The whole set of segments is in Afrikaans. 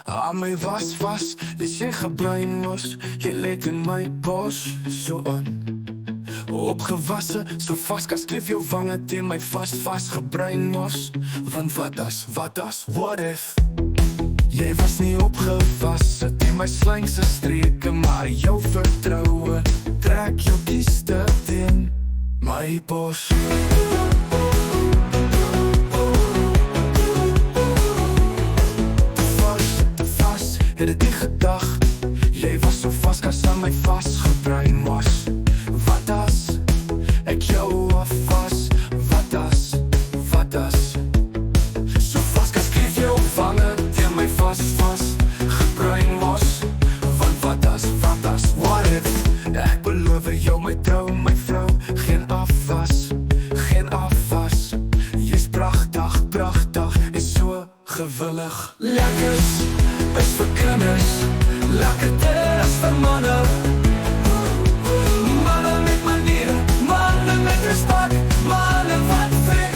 Aan my was, dis jy gebruin mos. Jy lyk in my bos, so aan. Opgewasse, so vast, kas kleef jou wange teen my vast gebruin mos. Want wat as, what if? Jy was nie opgewasse teen my slangse streke, maar jou vertrouwe trek jou kieste teen my bos. Te vast, het het nie gedacht. Jy was so vast, kas aan my vastgebruin was. Wat as ek jou afwas? Wat as? So vast, kas kleef jou vange teen my vast gebruin was. Want wat as, what if? Ek beloof jou my trou, my vrou. Geen afwas. Jy's prachtig, is so gewillig. Lekkers is vir kinders, lekkerder as vir manne. Manne met maniere, manne met respect. Manne wat vrek,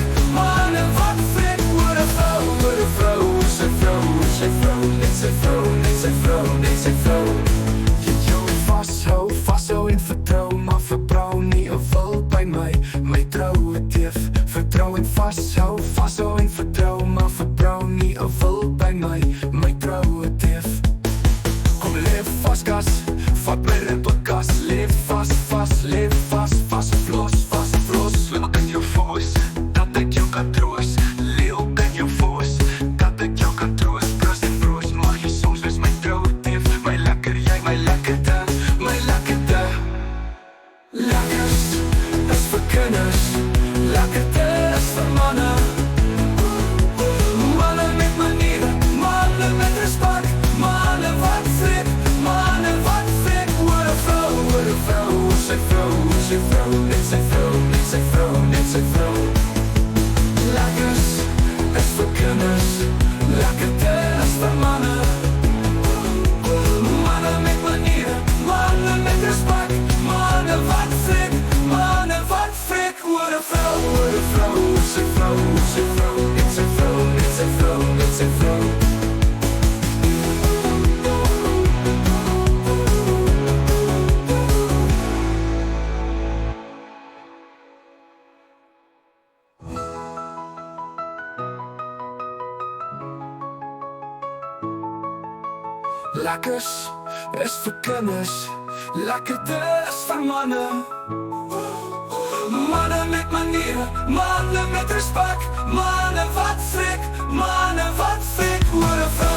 oor 'n vrou, sy vrou, net sy vrou. Jy jou vashou en vertrou, maar verbrou nie 'n wil by my troue teef. Vertrou en vashou en vertrou, maar verbrou nie 'n wil by my troue teef. Kom leef vast, kas, vat my ribbekas. Leef vast, vlos. Leeuw in jou voice, dat ek jou kan troos. Leeuw in jou voice, dat ek jou kan troos. Prust en broos, mag jy soms wees my trouwe teef. My lekker, jy my lekkerte. Lekkers is vir kinders, lekkerder is vir manne. Manne met maniere, manne met respect. Manne wat vrek, oor 'n vrou, sy vrou, net sy vrou. Lekkers is vir kinders, lekkerder is vir manne. Manne met maniere, manne met respect. Manne wat vrek, oor 'n vrou, sy vrou, net sy vrou. Lekkers is vir kinders, lekkerder is vir manne. Manne met maniere, manne met respect. Manne wat vrek, oor 'n vrou.